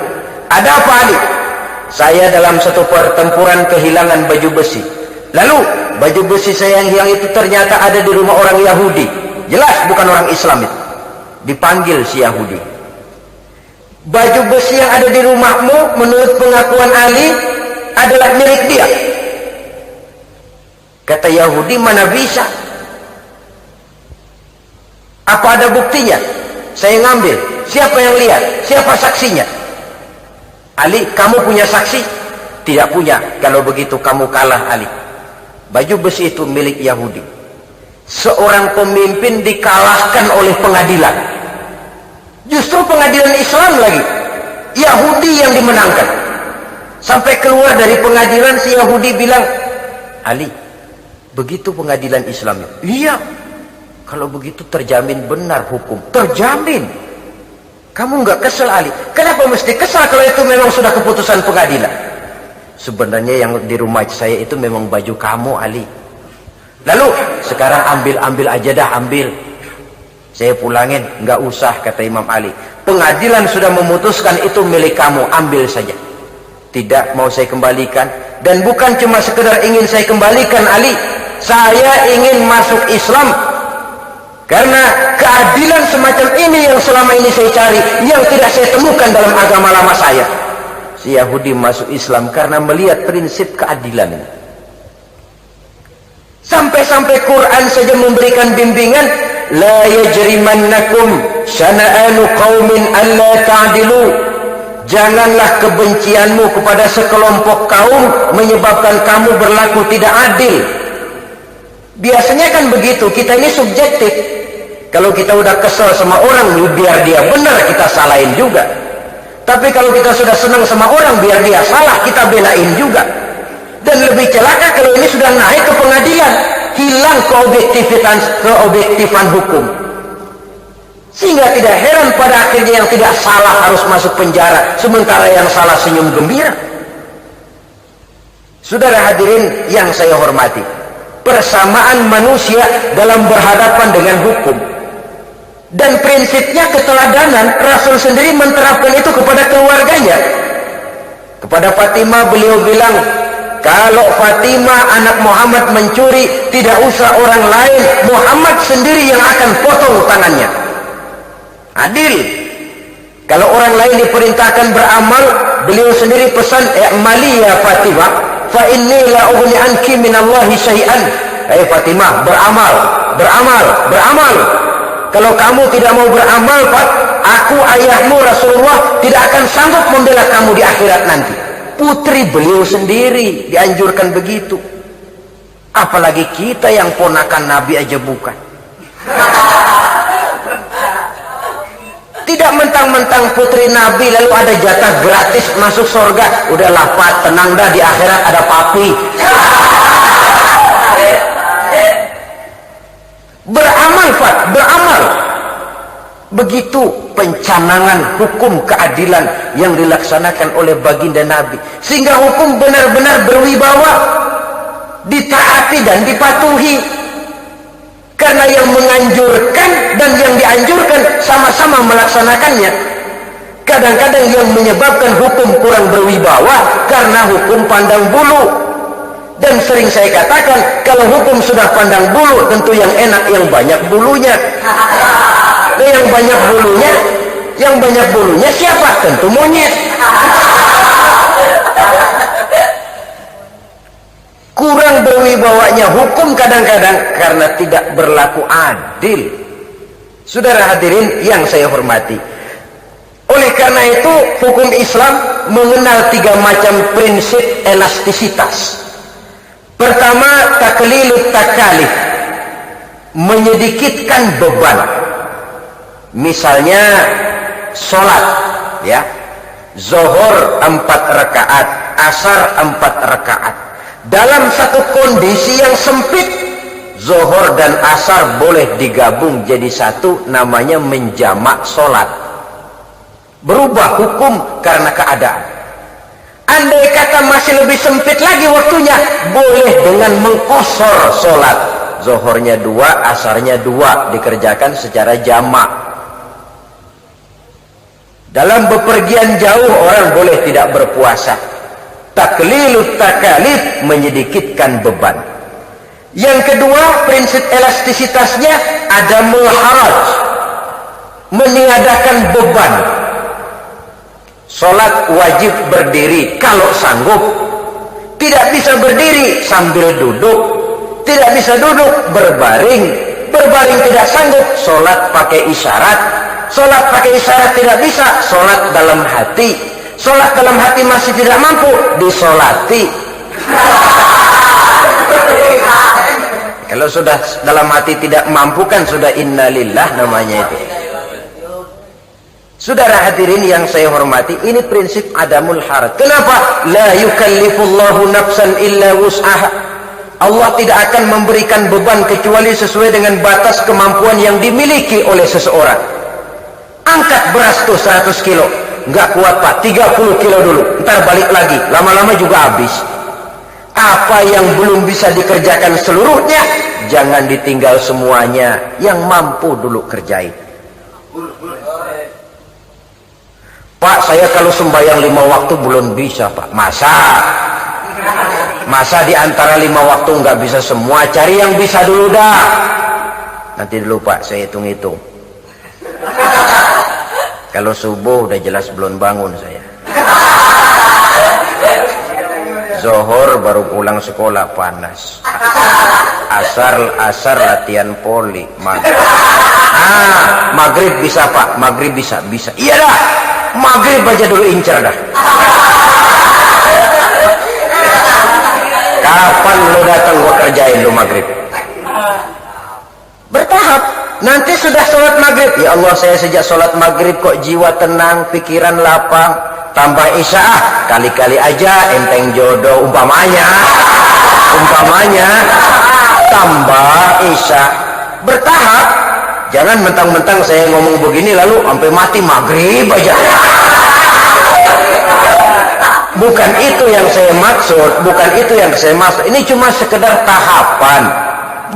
Ada apa Ali? Saya dalam satu pertempuran kehilangan baju besi. Lalu baju besi saya yang hilang itu ternyata ada di rumah orang Yahudi. Jelas bukan orang Islam itu. Dipanggil si Yahudi. Baju besi yang ada di rumahmu menurut pengakuan Ali adalah milik dia. Kata Yahudi, mana bisa? Apa ada buktinya? Saya ngambil. Siapa yang lihat? Siapa saksinya? Ali, kamu punya saksi? Tidak punya. Kalau begitu kamu kalah, Ali. Baju besi itu milik Yahudi. Seorang pemimpin dikalahkan oleh pengadilan. Justru pengadilan Islam lagi, Yahudi yang dimenangkan. Sampai keluar dari pengadilan, si Yahudi bilang, Ali, begitu pengadilan Islam. Iya, kalau begitu terjamin benar hukum. Terjamin. Kamu nggak kesel, Ali? Kenapa mesti kesal kalau itu memang sudah keputusan pengadilan? Sebenarnya yang di rumah saya itu memang baju kamu, Ali. Lalu sekarang ambil aja dah, ambil. Saya pulangin, nggak usah, kata Imam Ali. Pengadilan sudah memutuskan itu milik kamu, ambil saja. Tidak mau saya kembalikan. Dan bukan cuma sekedar ingin saya kembalikan, Ali. Saya ingin masuk Islam. Karena keadilan semacam ini yang selama ini saya cari, yang tidak saya temukan dalam agama lama saya. Si Yahudi masuk Islam karena melihat prinsip keadilan. Sampai-sampai Quran saja memberikan bimbingan, la yajrimannakum syana'anu qaumin alla ta'dilu. Janganlah kebencianmu kepada sekelompok kaum menyebabkan kamu berlaku tidak adil. Biasanya kan begitu, kita ini subjektif. Kalau kita udah kesel sama orang, biar dia benar, kita salahin juga. Tapi kalau kita sudah senang sama orang, biar dia salah, kita belain juga. Dan lebih celaka kalau ini sudah naik ke pengadilan, hilang keobjektifan hukum. Sehingga tidak heran pada akhirnya yang tidak salah harus masuk penjara, sementara yang salah senyum gembira. Saudara hadirin yang saya hormati, persamaan manusia dalam berhadapan dengan hukum. Dan prinsipnya keteladanan, Rasul sendiri menerapkan itu kepada keluarganya. Kepada Fatimah beliau bilang, kalau Fatimah anak Muhammad mencuri, tidak usah orang lain, Muhammad sendiri yang akan potong tangannya. Adil. Kalau orang lain diperintahkan beramal, beliau sendiri pesan, "I'mali ya Fatimah, fa inni la ughni anki minallahi syai'an." Fatimah, beramal, beramal, beramal. Kalau kamu tidak mau beramal, Pak, aku ayahmu Rasulullah tidak akan sanggup membela kamu di akhirat nanti. Putri beliau sendiri dianjurkan begitu. Apalagi kita yang ponakan Nabi aja bukan. Tidak mentang-mentang putri Nabi lalu ada jatah gratis masuk surga. Udahlah Pak, tenang dah, di akhirat ada papi. Beramal Pak, beramal. Begitu pencanangan hukum keadilan yang dilaksanakan oleh baginda Nabi, sehingga hukum benar-benar berwibawa, ditaati dan dipatuhi. Karena yang menganjurkan dan yang dianjurkan sama-sama melaksanakannya. Kadang-kadang yang menyebabkan hukum kurang berwibawa karena hukum pandang bulu. Dan sering saya katakan, kalau hukum sudah pandang bulu, tentu yang enak yang banyak bulunya. Dan yang banyak bulunya siapa? Tentu monyet. Kurang berwibawanya hukum kadang-kadang karena tidak berlaku adil. Saudara hadirin yang saya hormati, oleh karena itu hukum Islam mengenal 3 macam prinsip elastisitas. Pertama, taklilut takalif, menyedikitkan beban. Misalnya sholat, ya, zuhur 4 rakaat, asar 4 rakaat. Dalam satu kondisi yang sempit, zuhur dan asar boleh digabung jadi satu, namanya menjamak sholat. Berubah hukum karena keadaan. Andai kata masih lebih sempit lagi waktunya, boleh dengan mengqashar sholat. Zuhurnya 2, asarnya 2, dikerjakan secara jamak. Dalam bepergian jauh orang boleh tidak berpuasa. Taklilut takalif, menyedikitkan beban. Yang kedua, prinsip elastisitasnya ada haraj, meniadakan beban. Sholat wajib berdiri kalau sanggup. Tidak bisa berdiri sambil duduk. Tidak bisa duduk berbaring. Berbaring tidak sanggup, sholat pakai isyarat. Sholat pakai isyarat tidak bisa, sholat dalam hati. Sholat dalam hati masih tidak mampu, disolati. Kalau sudah dalam hati tidak mampu kan sudah innalillah namanya itu. Saudara hadirin yang saya hormati, ini prinsip adamul haraj. Kenapa? La yukallifullahu nafsan illa wus'aha. Allah tidak akan memberikan beban kecuali sesuai dengan batas kemampuan yang dimiliki oleh seseorang. Angkat beras tuh 100 kilo, nggak kuat Pak, 30 kilo dulu, ntar balik lagi, lama-lama juga habis. Apa yang belum bisa dikerjakan seluruhnya, jangan ditinggal semuanya, yang mampu dulu kerjain. Pak, saya kalau sembahyang 5 waktu belum bisa Pak. Masa di antara 5 waktu nggak bisa semua, cari yang bisa dulu dah. Nanti dulu Pak, saya hitung-hitung. Kalau subuh udah jelas belum bangun saya. Zohor baru pulang sekolah panas. Asar latihan poli. Maghrib bisa Pak, maghrib bisa. Iya dah, maghrib aja dulu incer dah. Kapan lo datang gua kerjain lo maghrib? Bertahap. Nanti sudah sholat maghrib, ya Allah saya sejak sholat maghrib kok jiwa tenang, pikiran lapang. Tambah isya, kali-kali aja enteng jodoh umpamanya tambah isya. Bertahap. Jangan mentang-mentang saya ngomong begini lalu sampai mati maghrib aja. Bukan itu yang saya maksud, ini cuma sekedar tahapan.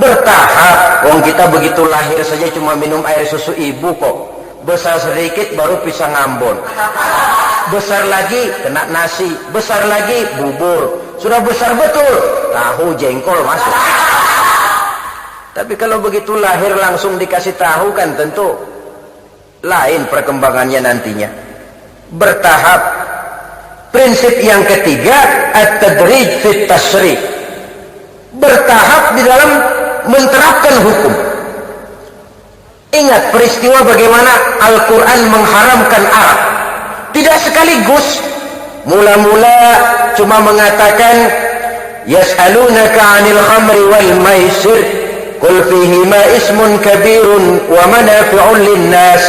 Bertahap. Wong kita begitu lahir saja cuma minum air susu ibu kok. Besar sedikit baru pisang Ambon. Besar lagi kena nasi, besar lagi bubur. Sudah besar betul, tahu jengkol masuk. Tapi kalau begitu lahir langsung dikasih tahu kan tentu lain perkembangannya nantinya. Bertahap. Prinsip yang ketiga, at-tadrij fit tasyri'. Bertahap di dalam menerapkan hukum. Ingat peristiwa bagaimana Al-Quran mengharamkan arak. Tidak sekaligus. Mula-mula cuma mengatakan yas'alunaka 'anil khamri wal maisir qul fihima ismun kabirun wa manafi'un linnas.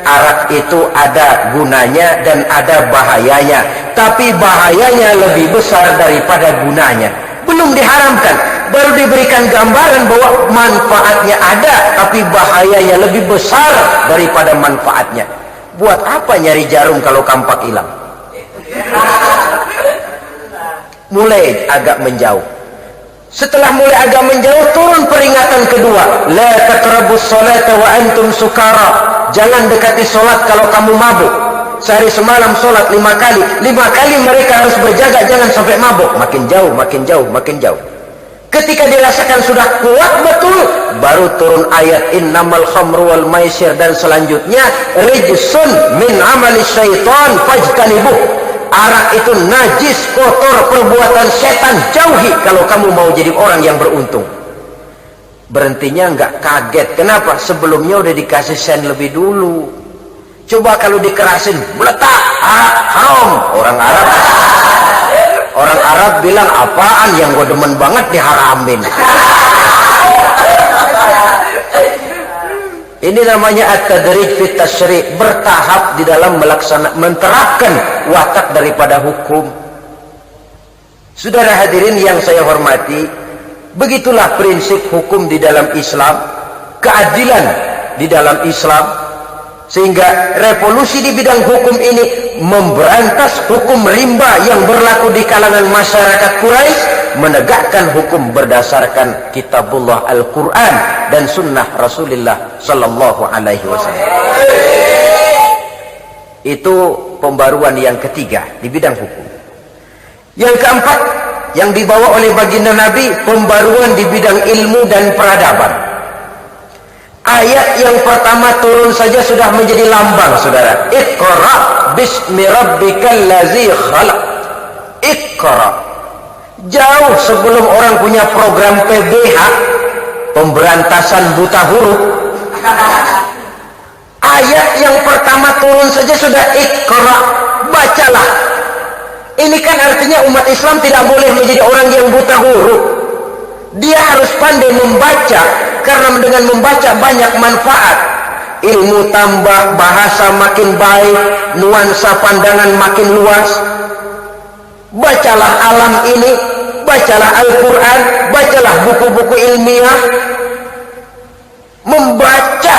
Arak itu ada gunanya dan ada bahayanya, tapi bahayanya lebih besar daripada gunanya. Belum diharamkan, baru diberikan gambaran bahwa manfaatnya ada, tapi bahayanya lebih besar daripada manfaatnya. Buat apa nyari jarum kalau kampak hilang? Mulai agak menjauh. Setelah mulai agak menjauh, turun peringatan kedua. La taqrabus salata wa antum sukara. Jangan dekati solat kalau kamu mabuk. Sehari semalam solat 5 kali. 5 kali mereka harus berjaga jangan sampai mabuk. Makin jauh. Ketika dirasakan sudah kuat betul, baru turun ayat innamal khamru wal maisir dan selanjutnya rijsun min amali syaitan fajtanibuh. Arak itu najis, kotor, perbuatan setan, jauhi kalau kamu mau jadi orang yang beruntung. Berhentinya nggak kaget. Kenapa? Sebelumnya udah dikasih sen lebih dulu. Coba kalau dikerasin, meletak, haram. Orang Arab bilang apaan yang gue demen banget diharamin. Ini namanya at-tadrij fit tasyri', bertahap di dalam menerapkan watak daripada hukum. Saudara hadirin yang saya hormati, begitulah prinsip hukum di dalam Islam, keadilan di dalam Islam, sehingga revolusi di bidang hukum ini memberantas hukum rimba yang berlaku di kalangan masyarakat Quraisy, menegakkan hukum berdasarkan kitabullah Al-Quran dan sunnah Rasulullah Sallallahu Alaihi Wasallam. Itu pembaruan yang ketiga di bidang hukum. Yang keempat yang dibawa oleh baginda Nabi, pembaruan di bidang ilmu dan peradaban. Ayat yang pertama turun saja sudah menjadi lambang, saudara. Iqra bismi rabbikal ladzi khalaq. Iqra. Jauh sebelum orang punya program PBH, pemberantasan buta huruf, ayat yang pertama turun saja sudah Iqra bacalah. Ini kan artinya umat Islam tidak boleh menjadi orang yang buta huruf. Dia harus pandai membaca, karena dengan membaca banyak manfaat. Ilmu tambah, bahasa makin baik, nuansa pandangan makin luas. Bacalah alam ini, bacalah Al-Quran, bacalah buku-buku ilmiah. Membaca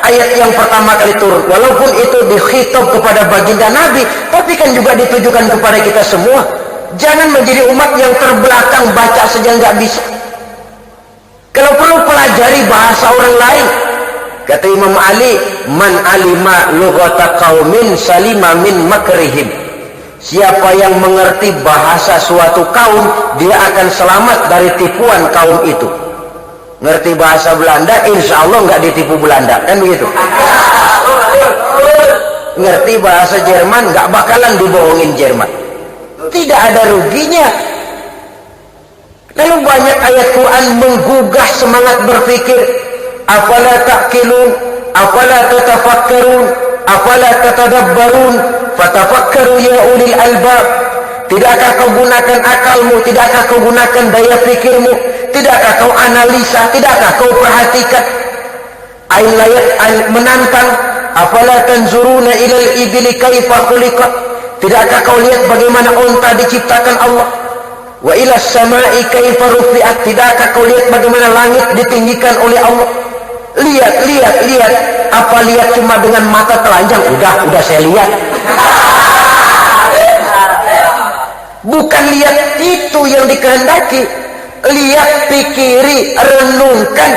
ayat yang pertama kali turun, walaupun itu dikhitab kepada baginda Nabi, tapi kan juga ditujukan kepada kita semua. Jangan menjadi umat yang terbelakang, baca saja nggak bisa. Kalau perlu pelajari bahasa orang lain. Kata Imam Ali, man alima lughata qaumin salima min makrihim. Siapa yang mengerti bahasa suatu kaum, dia akan selamat dari tipuan kaum itu. Ngerti bahasa Belanda, insya Allah nggak ditipu Belanda, kan begitu. Ngerti bahasa Jerman, nggak bakalan dibohongin Jerman. Tidak ada ruginya. Lalu banyak ayat Quran menggugah semangat berpikir. Afala ta'qilun, afala tatafakkarun, afala tatadabbarun, fatafakkaru ya ulil albab. Tidakkah kau gunakan akalmu, tidakkah kau gunakan daya pikirmu, tidakkah kau analisa, tidakkah kau perhatikan? Ayat menantang, afala tanzuruna ilal ibli kaifa khuliqat. Tidakkah kau lihat bagaimana unta diciptakan Allah? Wa ilas samai kaifa rufi'at. Tidakkah kau lihat bagaimana langit ditinggikan oleh Allah? Lihat. Apa lihat cuma dengan mata telanjang? Udah saya lihat. Bukan lihat itu yang dikehendaki. Lihat, pikiri, renungkan,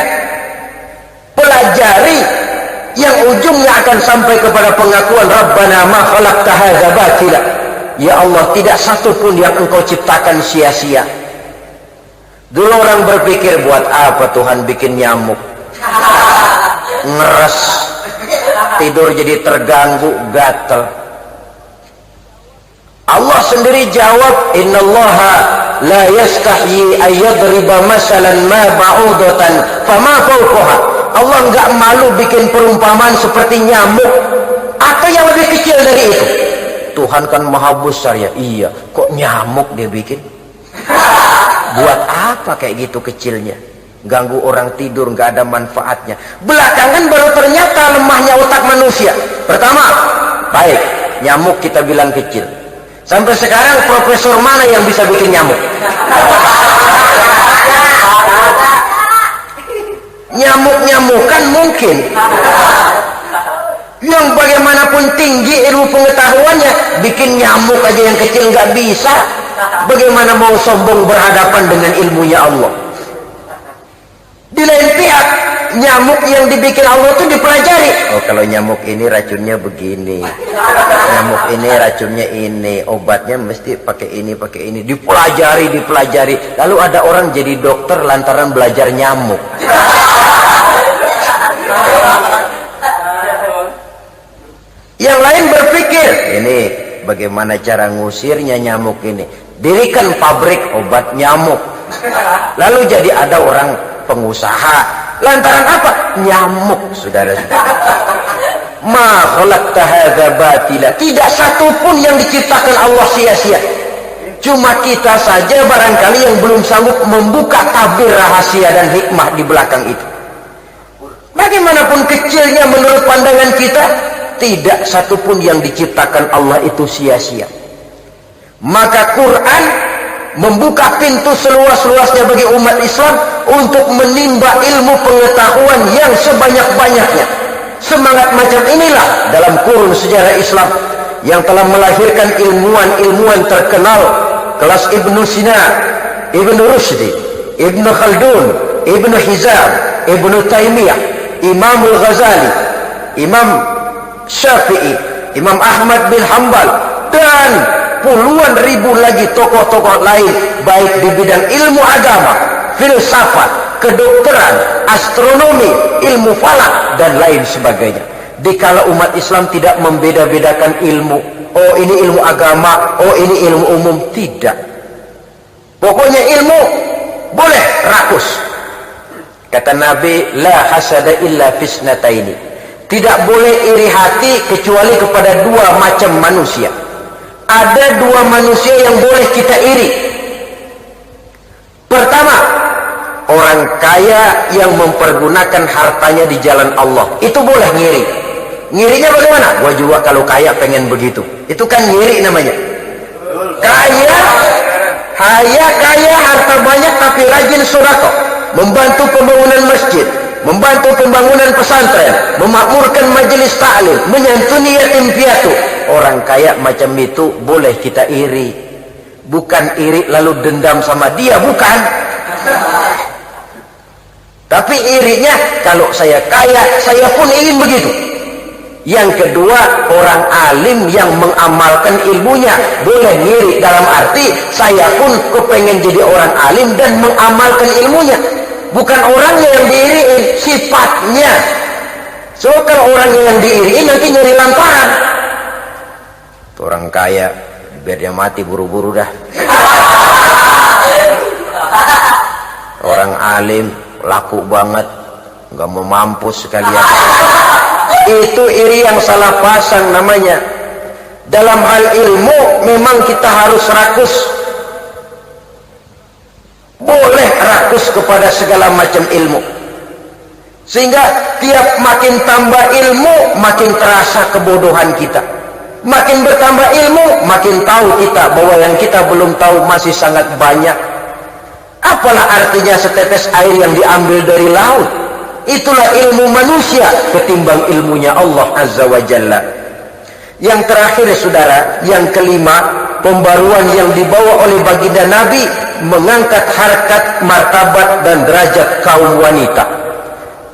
pelajari, yang ujungnya akan sampai kepada pengakuan Rabbana ma khalaqta hadza batila. Ya Allah, tidak satu pun yang engkau ciptakan sia-sia. Dulu orang berpikir, buat apa Tuhan bikin nyamuk? Ngeres, tidur jadi terganggu, gatel. Allah sendiri jawab, innallaha la yastahyi ayyadriba masalan ma ba'udatan fama fawqaha. Allah enggak malu bikin perumpamaan seperti nyamuk atau yang lebih kecil dari itu. Tuhan kan maha besar ya. Iya, kok nyamuk dia bikin? Buat apa kayak gitu kecilnya? Ganggu orang tidur, nggak ada manfaatnya. Belakangan baru ternyata lemahnya otak manusia. Pertama, baik, nyamuk kita bilang kecil. Sampai sekarang profesor mana yang bisa bikin nyamuk? Nyamuk-nyamukan mungkin. Yang bagaimanapun tinggi ilmu pengetahuannya, bikin nyamuk aja yang kecil nggak bisa. Bagaimana mau sombong berhadapan dengan ilmunya Allah? Di lain pihak, nyamuk yang dibikin Allah itu dipelajari. Oh, kalau nyamuk ini racunnya begini, nyamuk ini racunnya ini, obatnya mesti pakai ini. Dipelajari. Lalu ada orang jadi dokter lantaran belajar nyamuk. Yang lain berpikir, ini bagaimana cara ngusirnya nyamuk ini? Dirikan pabrik obat nyamuk. Lalu jadi ada orang pengusaha. Lantaran apa? Nyamuk, saudara-saudara. Ma khalaqta hadza batila. Tidak satu pun yang diciptakan Allah sia-sia. Cuma kita saja barangkali yang belum sanggup membuka tabir rahasia dan hikmah di belakang itu. Bagaimanapun kecilnya menurut pandangan kita, tidak satu pun yang diciptakan Allah itu sia-sia. Maka Quran membuka pintu seluas-luasnya bagi umat Islam untuk menimba ilmu pengetahuan yang sebanyak-banyaknya. Semangat macam inilah dalam kurun sejarah Islam yang telah melahirkan ilmuwan-ilmuwan terkenal kelas Ibnu Sina, Ibnu Rushdi, Ibnu Khaldun, Ibnu Hizam, Ibnu Taimiyah, Imam Al-Ghazali, Imam Syafi'i, Imam Ahmad bin Hanbal, dan puluhan ribu lagi tokoh-tokoh lain, baik di bidang ilmu agama, filsafat, kedokteran, astronomi, ilmu falak, dan lain sebagainya. Dikala umat Islam tidak membeda-bedakan ilmu, oh ini ilmu agama, oh ini ilmu umum, tidak. Pokoknya ilmu boleh rakus. Kata Nabi, la hasada illa fisnataini. Tidak boleh iri hati kecuali kepada dua macam manusia. ada dua manusia yang boleh kita iri. Pertama, orang kaya yang mempergunakan hartanya di jalan Allah. Itu boleh ngiri. Ngirinya bagaimana? Gua juga kalau kaya pengen begitu. Itu kan ngiri namanya. Kaya harta banyak tapi rajin sedekah, membantu pembangunan masjid, membantu pembangunan pesantren, memakmurkan majelis taklim, menyantuni yatim piatu. Orang kaya macam itu boleh kita iri. Bukan iri lalu dendam sama dia, bukan. Tapi irinya kalau saya kaya, saya pun ingin begitu. Yang kedua, orang alim yang mengamalkan ilmunya boleh ngiri, dalam arti saya pun kepengen jadi orang alim dan mengamalkan ilmunya. Bukan orangnya yang diiriin, sifatnya. So kalau orang yang diiriin nanti nyari lantaran. Orang kaya biar dia mati buru-buru dah. Orang alim laku banget, nggak mau mampus sekalian. Itu iri yang salah pasang namanya. Dalam hal ilmu memang kita harus rakus. Boleh rakus kepada segala macam ilmu. Sehingga tiap makin tambah ilmu, makin terasa kebodohan kita. Makin bertambah ilmu, makin tahu kita bahwa yang kita belum tahu masih sangat banyak. Apalah artinya setetes air yang diambil dari laut? Itulah ilmu manusia ketimbang ilmunya Allah Azza wa Jalla. Yang terakhir saudara, yang kelima, pembaruan yang dibawa oleh baginda Nabi mengangkat harkat, martabat dan derajat kaum wanita.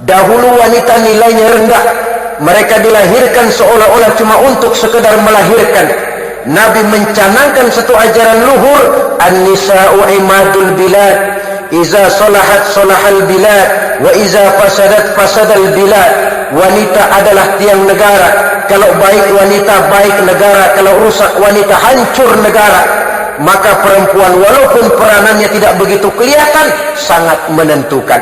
Dahulu wanita nilainya rendah. Mereka dilahirkan seolah-olah cuma untuk sekedar melahirkan. Nabi mencanangkan satu ajaran luhur, an-nisa'u imadul bilad. Iza salahat salahal bilad wa iza fasadat fasadal bilad. Wanita adalah tiang negara. Kalau baik wanita, baik negara. Kalau rusak wanita, hancur negara. Maka perempuan walaupun peranannya tidak begitu kelihatan, sangat menentukan.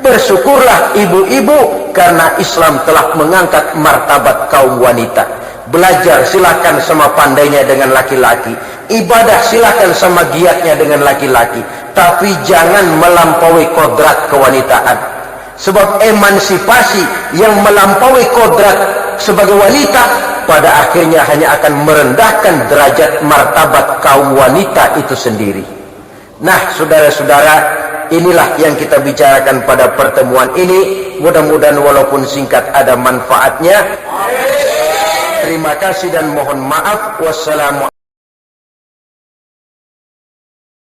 Bersyukurlah ibu-ibu karena Islam telah mengangkat martabat kaum wanita. Belajar silakan sama pandainya dengan laki-laki. Ibadah silakan sama giatnya dengan laki-laki. Tapi jangan melampaui kodrat kewanitaan. Sebab emansipasi yang melampaui kodrat sebagai wanita pada akhirnya hanya akan merendahkan derajat martabat kaum wanita itu sendiri. Nah, saudara-saudara, inilah yang kita bicarakan pada pertemuan ini. Mudah-mudahan walaupun singkat ada manfaatnya. Terima kasih dan mohon maaf. Wassalamualaikum.